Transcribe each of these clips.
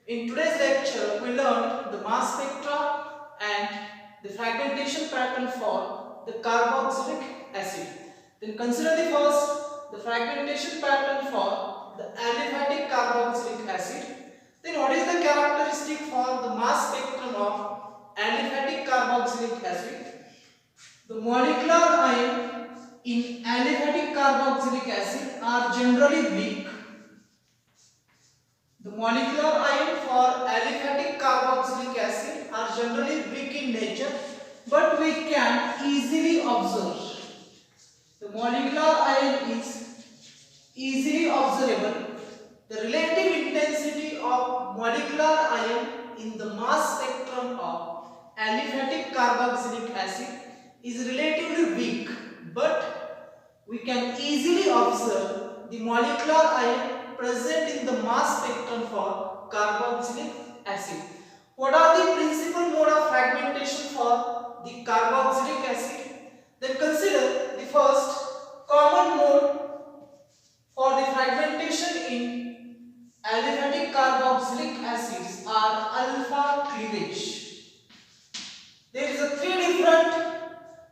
In today's lecture, we learned the mass spectra and the fragmentation pattern for the carboxylic acid. Then consider the first, the fragmentation pattern for the aliphatic carboxylic acid. Then what is the characteristic for the mass spectrum of aliphatic carboxylic acid? The molecular ion in aliphatic carboxylic acid are generally weak. The molecular ion for aliphatic carboxylic acid are generally weak in nature, but we can easily observe. The molecular ion is easily observable. The relative intensity of molecular ion in the mass spectrum of aliphatic carboxylic acid is relatively weak, but we can easily observe the molecular ion present in the mass spectrum for carboxylic acid. What are the principal mode of fragmentation for the carboxylic acid? Then consider the first common mode for the fragmentation in aliphatic carboxylic acids are alpha cleavage. There is a three different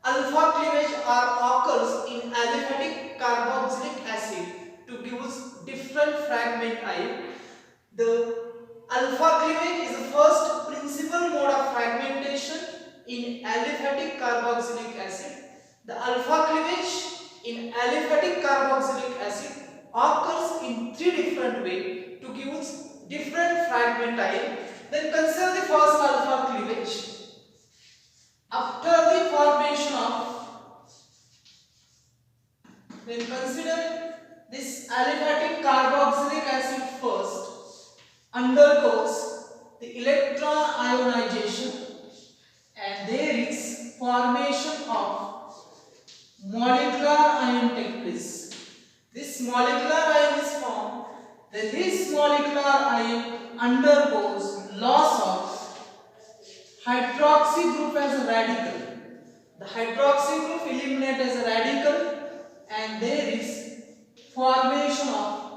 alpha cleavage occurs in aliphatic carboxylic acid to give us different fragment ion. The alpha cleavage is the first principal mode of fragmentation in aliphatic carboxylic acid. The alpha cleavage in aliphatic carboxylic acid occurs in three different ways to give us different fragment ion. Then consider the first alpha cleavage. After the formation of, then consider this aliphatic carboxylic acid first undergoes the electron ionization and there is formation of molecular ion take place. This molecular ion is formed, then this molecular ion undergoes loss of hydroxy group as a radical. The hydroxy group eliminated as a radical and there is formation of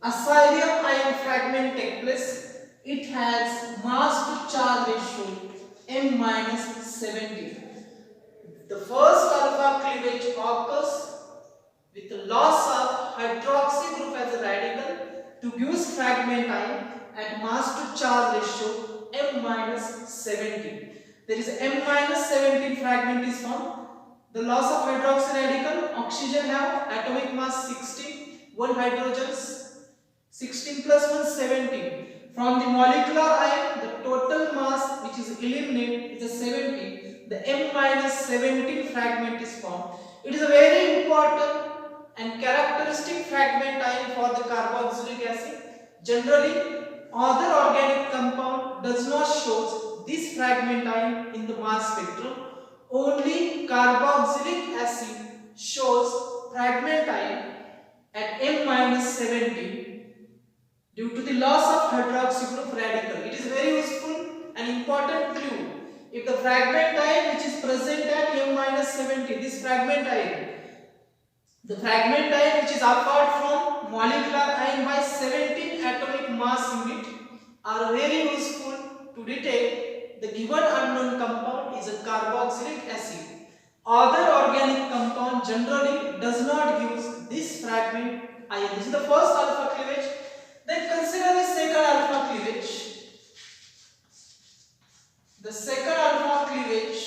asylum ion fragment take place. It has mass to charge ratio m-17. The first alpha cleavage occurs with the loss of hydroxy group as a radical to give fragment ion at mass to charge ratio m-17. There is m-17 fragment is formed. The loss of hydroxy radical, oxygen have atomic mass 16, 1 hydrogen 16 plus 1 17. From the molecular ion, the total mass which is eliminated is a 17. The m-17 fragment is formed. It is a very important and characteristic fragment ion for the carboxylic acid. Generally, other organic compound does not show this fragment ion in the mass spectrum. Only carboxylic acid shows fragment ion at m-17 due to the loss of hydroxy group radical. It is very useful and important clue. If the fragment ion which is present at m-17, this fragment ion, the fragment ion which is apart from molecular ion by 17 atomic mass unit are very useful to detect the given unknown compound is a carboxylic acid. Other organic compound generally does not give this fragment ion. This is the first alpha cleavage. Then consider the second alpha cleavage. The second alpha cleavage,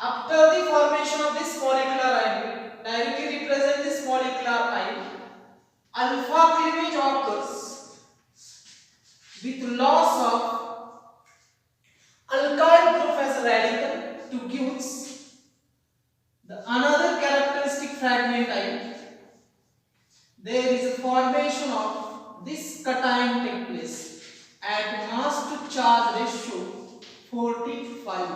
after the formation of this molecular ion, directly represent this molecular ion. Alpha cleavage occurs with loss of alkyl group as a radical to give the another characteristic fragment ion. There is a formation of this cation take place at mass to charge ratio 45.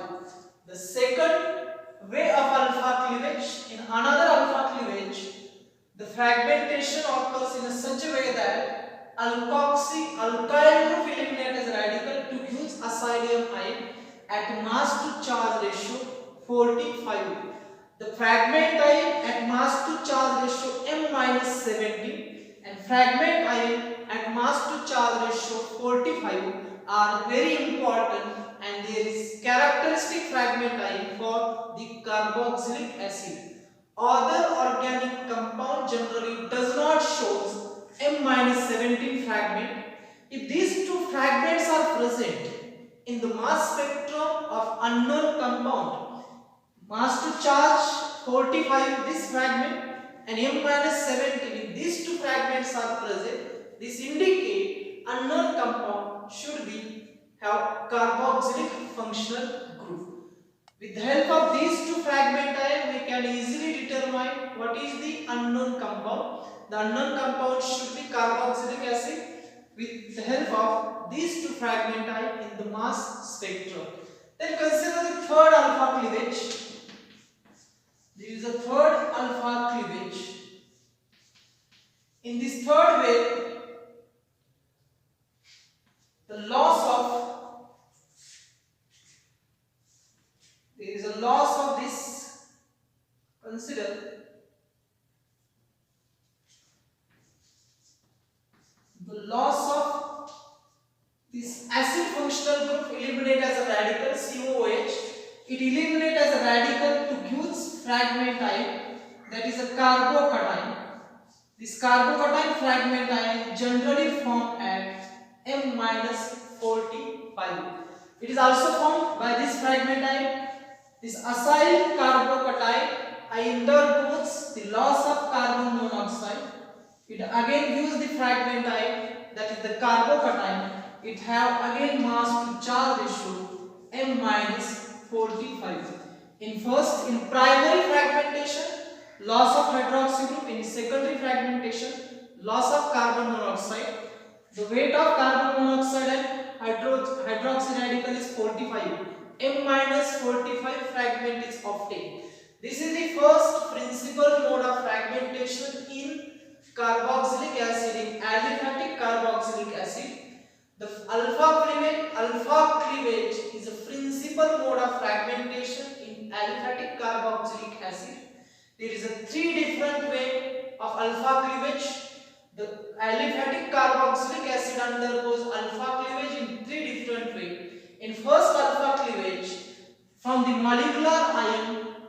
The second way of alpha cleavage, in another alpha cleavage, the fragmentation occurs in such a way that alkyl group eliminated as a radical to give asylum ion at mass to charge ratio 45. The fragment ion at mass to charge ratio m-17 and fragment ion at mass to charge ratio 45 are very important, and there is characteristic fragment time for the carboxylic acid. Other organic compound generally does not show M-17 fragment. If these two fragments are present in the mass spectrum of unknown compound, mass to charge 45 this fragment and M-17, if these two fragments are present, this indicate unknown compound should be have carboxylic functional group. With the help of these two fragment we can easily determine what is the unknown compound. The unknown compound should be carboxylic acid with the help of these two fragment in the mass spectrum. Then consider the third alpha cleavage. There is a third alpha cleavage. In this third way, the loss of there is a loss of this. Consider the loss of this acid functional group eliminate as a radical COOH. It eliminate as a radical to gives fragment ion, that is a carbocation. This carbocation fragment ion generally formed at M-45. It is also formed by this fragment ion. This acyl carbocation undergoes the loss of carbon monoxide. It again gives the fragment ion, that is the carbocation. It have again mass to charge ratio M-45. In primary fragmentation, loss of hydroxy group. In secondary fragmentation, loss of carbon monoxide. The weight of carbon monoxide and hydroxy radical is 45. M-45 fragment is obtained. This is the first principal mode of fragmentation in carboxylic acid, in aliphatic carboxylic acid. The alpha cleavage is a principal mode of fragmentation in aliphatic carboxylic acid. There is a three different way of alpha cleavage. The aliphatic carboxylic acid undergoes alpha cleavage in three different ways. In first alpha cleavage, from the molecular ion,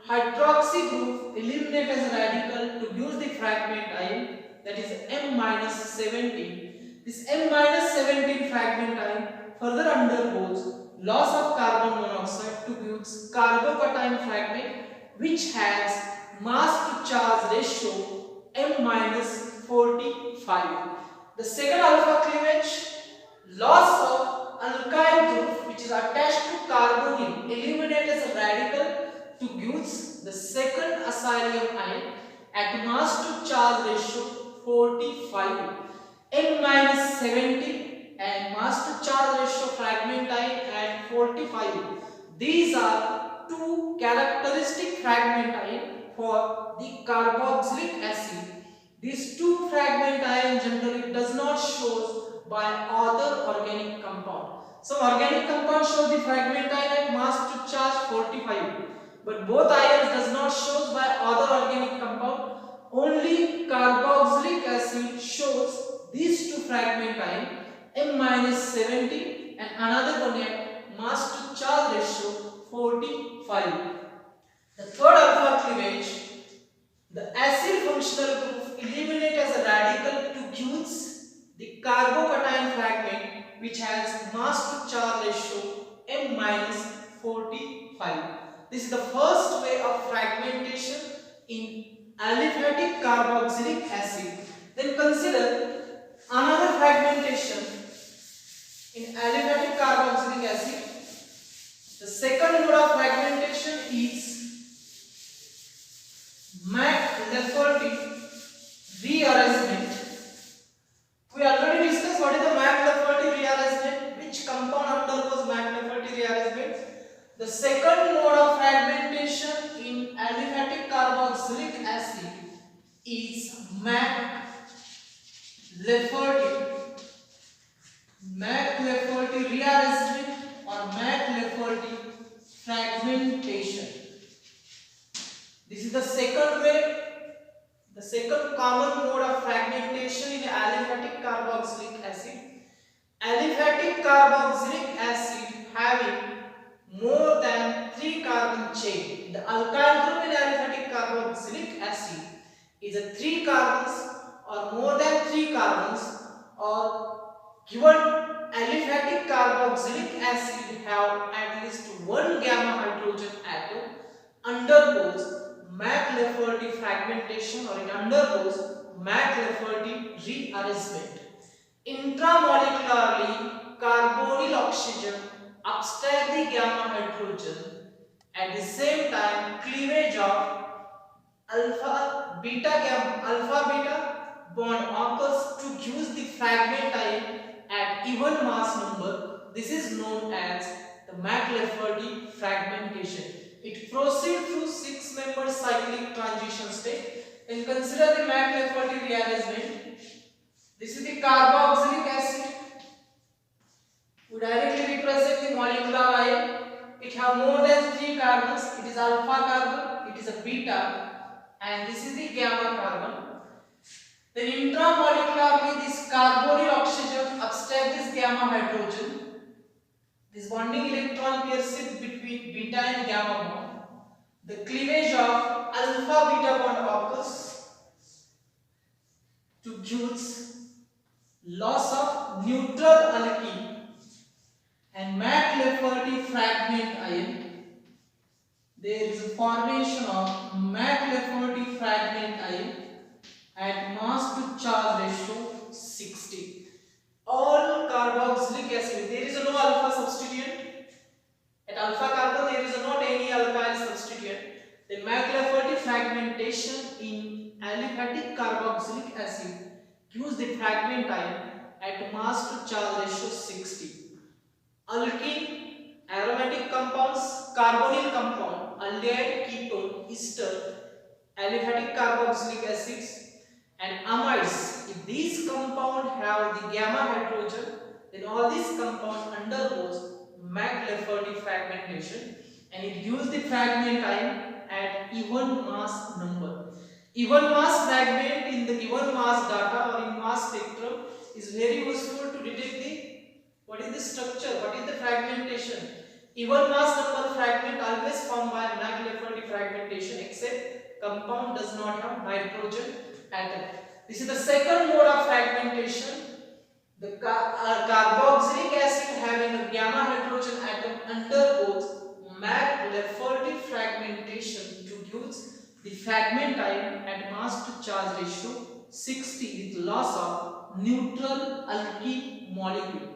hydroxy group eliminate as a radical to use the fragment ion, that is M-17. This M-17 fragment ion further undergoes loss of carbon monoxide to use carbocation fragment, which has mass to charge ratio M-45. The second alpha cleavage, loss of alkyl group which is attached to carbonyl eliminate as a radical to use the second acylium ion at mass to charge ratio 45. N-17 and mass to charge ratio fragment ion at 45. These are two characteristic fragment ion for the carboxylic acid. These two fragment ion generally does not show by other organic compound. Some organic compound show the fragment ion at mass to charge 45, but both ions does not show by other organic compound. Only carboxylic acid shows these two fragment ion M-17 and another one at mass to charge ratio 45. The third alpha cleavage, the acid functional group eliminate as a radical to use the carbocation fragment which has mass to charge ratio M-45. This is the first way of fragmentation in aliphatic carboxylic acid. Then consider another fragmentation in aliphatic carboxylic acid. The second mode of fragmentation is McLafferty rearrangement. We already discussed what is the McLafferty rearrangement, which compound undergoes McLafferty rearrangement. The second mode of fragmentation in aliphatic carboxylic acid is McLafferty rearrangement or McLafferty fragmentation. This is the second way, the second common mode of fragmentation in aliphatic carboxylic carboxylic acid having more than 3 carbon chain. The alkyl group in aliphatic carboxylic acid is a 3 carbons or more than 3 carbons, or given aliphatic carboxylic acid have at least one gamma hydrogen atom undergoes McLafferty fragmentation, or it undergoes McLafferty rearrangement. Intramolecularly, carbonyl oxygen abstract the gamma hydrogen. At the same time, cleavage of alpha beta bond occurs to give the fragment ion at even mass number. This is known as the McLafferty fragmentation. It proceeds through 6-member cyclic transition state. And consider the McLafferty rearrangement. This is the carboxylic acid. We directly represent the molecular ion. It has more than 3 carbons. It is alpha carbon, it is a beta, and this is the gamma carbon. Then intramolecularly, this carbonyl oxygen abstracts this gamma hydrogen. This bonding electron pairs between beta and gamma bond. The cleavage of alpha beta bond occurs to give loss of neutral alkene and McLafferty fragment ion. There is a formation of McLafferty fragment ion at mass to charge ratio 60. All carboxylic acid, there is no alpha substituent. At alpha carbon there is not any alkyl substituent. The McLafferty fragmentation in aliphatic carboxylic acid gives the fragment ion at mass to charge ratio 60. Alkene, aromatic compounds, carbonyl compound, aldehyde, ketone, ester, aliphatic carboxylic acids, and amides. If these compounds have the gamma hydrogen, then all these compounds undergoes McLafferty fragmentation, and it gives the fragment ion at even mass number. Even mass fragment in the given mass data or in mass spectrum is very useful to detect the what is the structure, what is the fragmentation. Even mass number fragment always formed by McLafferty fragmentation, except compound does not have nitrogen atom. This is the second mode of fragmentation. The carboxylic acid having a gamma hydrogen atom undergoes McLafferty fragmentation to give the fragment ion at mass to charge ratio 60 with loss of neutral alkene molecule.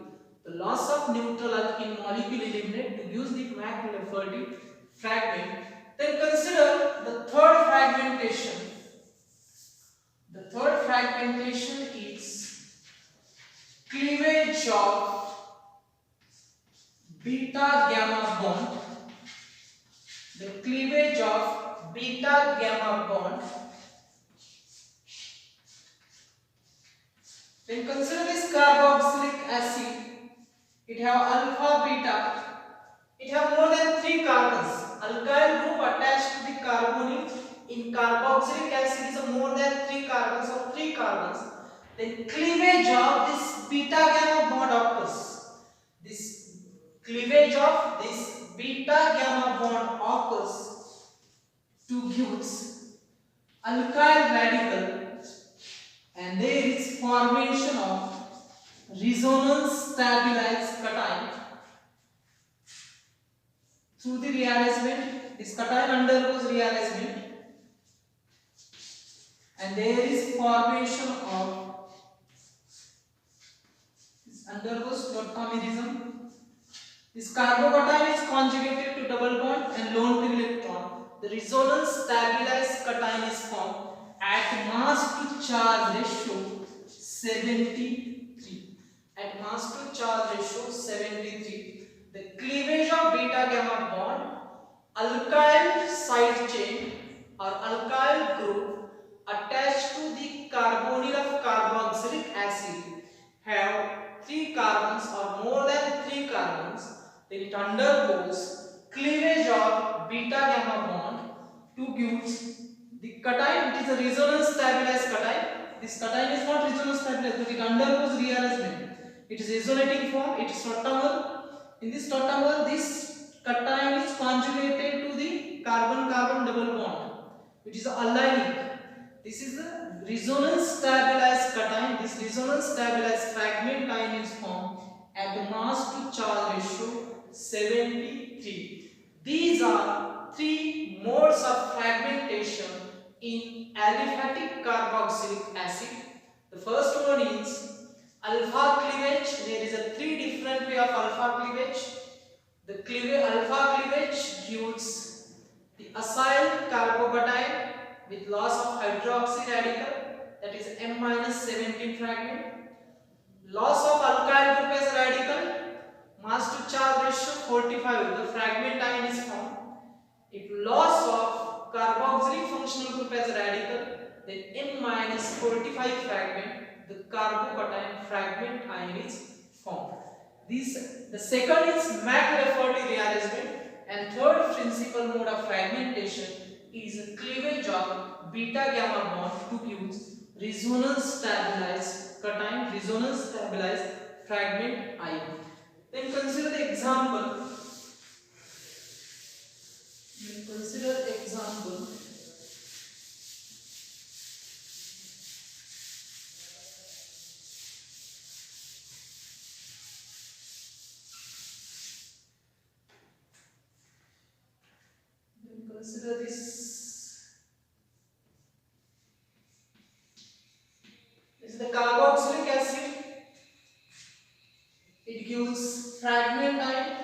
The loss of neutral alkene molecule eliminated to use the McLafferty fragment. Then consider the third fragmentation. The third fragmentation is cleavage of beta gamma bond. The cleavage of beta gamma bond. Then consider this carboxylic acid. It have alpha beta. It have more than 3 carbons. Alkyl group attached to the carbonyl in carboxylic acid is more than 3 carbons or 3 carbons. Then cleavage of this beta gamma bond occurs. This cleavage of this beta gamma bond occurs to give alkyl radical, and there is formation of resonance stabilized cation. Through the rearrangement, this cation undergoes rearrangement, and there is formation of this undergoes tautomerism. This carbocation is conjugated to double bond and lone pair electron. The resonance stabilized cation is formed at mass to charge ratio 73. At mass to charge ratio 73. The cleavage of beta gamma bond, alkyl side chain or alkyl group attached to the carbonyl of carboxylic acid have 3 carbons or more than 3 carbons. Then it undergoes cleavage of beta gamma bond to give the cation. It is a resonance stabilized cation. This cation is not resonance stabilized, but it undergoes rearrangement. It is resonating form, it is tautomere. In this tautomere, this cation is conjugated to the carbon-carbon double bond, which is allylic. This is the resonance stabilized cation. This resonance stabilized fragment ion is formed at the mass to charge ratio 73. These are three modes of fragmentation in aliphatic carboxylic acid. The first one is alpha cleavage. There is a three different way of alpha cleavage. The alpha cleavage gives the acyl carbocation with loss of hydroxy radical, that is M-17 fragment. Loss of alkyl group as radical, mass to charge ratio 45, the fragment ion is formed. If loss of carboxylic functional group as radical, then N-45 fragment, the carbocation fragment ion is formed. The second is Mac-Lafferty rearrangement, and third principal mode of fragmentation is cleavage of beta gamma bond to use resonance stabilized cation, resonance stabilized fragment ion. Then consider the example. Consider this. This is the carboxylic acid. It gives fragment ion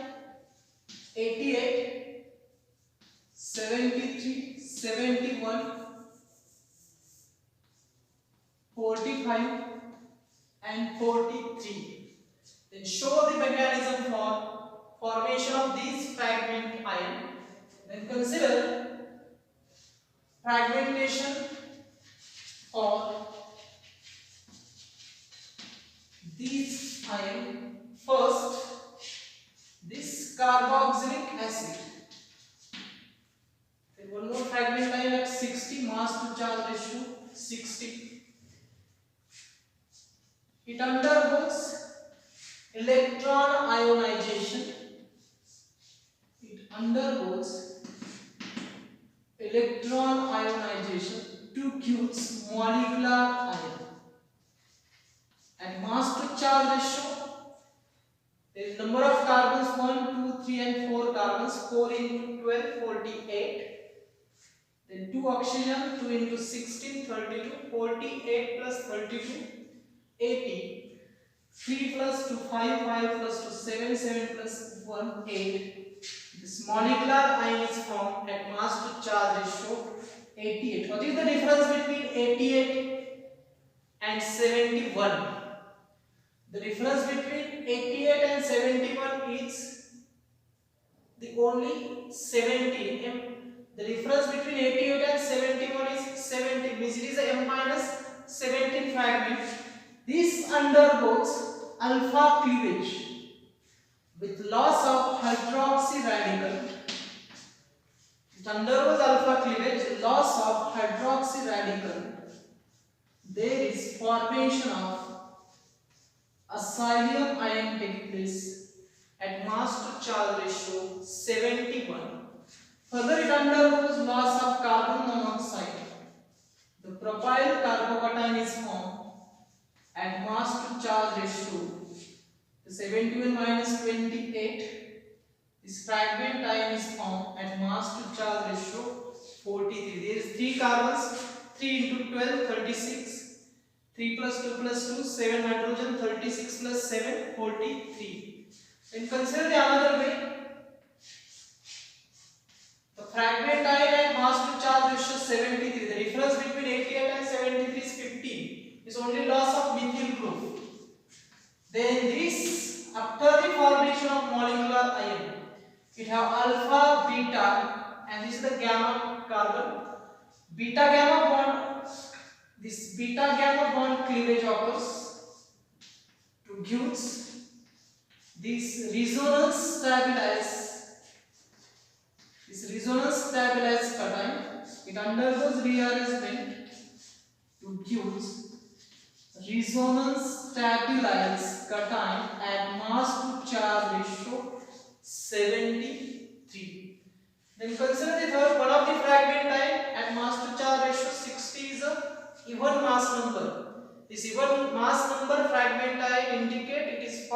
88, 73, 71, 45 and 43. Then show the mechanism for formation of these fragment ion. Then consider fragmentation for these ion. First, this carboxylic acid. Then one more fragment ion at 60, mass to charge ratio 60. It undergoes electron ionization. Electron ionization to produce molecular ion. And mass to charge ratio, there is number of carbons 1, 2, 3 and 4 carbons, 4 into 12, 48. Then 2 oxygen, 2 into 16, 32, 48 plus 32, 80. 3 plus 2, 5, 5 plus 2, 7, 7 plus 1, 8. This molecular ion is formed at mass to charge ratio 88. What is the difference between 88 and 71? The difference between 88 and 71 is the only 17. The difference between 88 and 71 is 17, means it is a M-17 fragment. This undergoes alpha cleavage with loss of hydroxy radical. It undergoes alpha cleavage, loss of hydroxy radical. There is formation of acylium ion take place at mass to charge ratio 71. Further, it undergoes loss of carbon monoxide. The propyl carbocation is formed at mass to charge ratio 71 minus 28. This fragment ion is formed at mass to charge ratio 43. There is 3 carbons, 3 into 12, 36. 3 plus 2 plus 2, 7 hydrogen, 36 plus 7, 43. Then consider the another way. The fragment ion at mass to charge ratio 73. The difference between 88 and 73 is 15. Is only loss of methyl group. Then this, after the formation of molecular ion, it have alpha, beta, and this is the gamma carbon. Beta gamma bond. This beta gamma bond cleavage occurs to gives this resonance stabilized cation. It undergoes rearrangement to gives resonance stabilized cation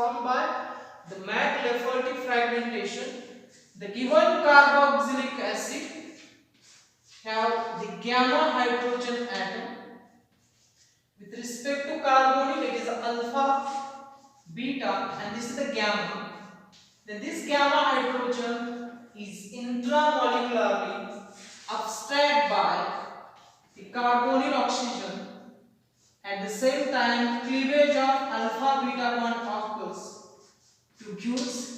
formed by the Mac-Lafferty fragmentation. The given carboxylic acid have the gamma hydrogen atom. With respect to carbonyl, it is alpha, beta, and this is the gamma. Then this gamma hydrogen is intramolecularly abstracted by the carbonyl oxygen. At the same time, cleavage of alpha beta bond occurs to give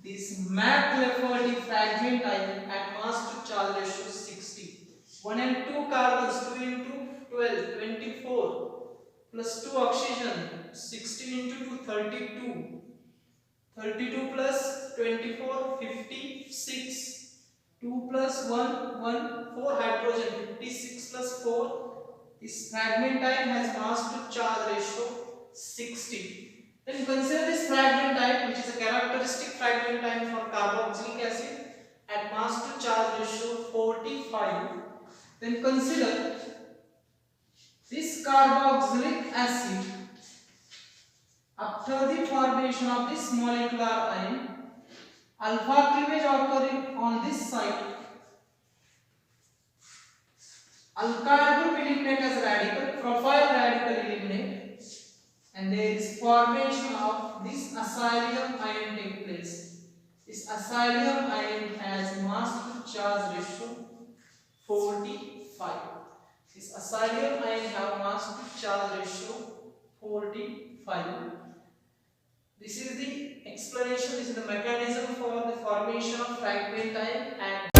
this Mac-Lafferty fragment type at mass to charge ratio 60. 1 and 2 carbons, 2 into 12, 24, plus 2 oxygen, 16 into 2, 32. 32 plus 24, 56. 2 plus 1, 1, 4 hydrogen, 56 plus 4. This fragment type has mass to charge ratio 60. Then consider this fragment type, which is a characteristic fragment type for carboxylic acid at mass to charge ratio 45. Then consider this carboxylic acid after the formation of this molecular ion, alpha cleavage occurring on this site. Alkyl group eliminate as radical, propyl radical eliminate, and there is formation of this acylium ion take place. This acylium ion has mass to charge ratio 45. This acylium ion have mass to charge ratio 45. This is the explanation, this is the mechanism for the formation of fragment ion and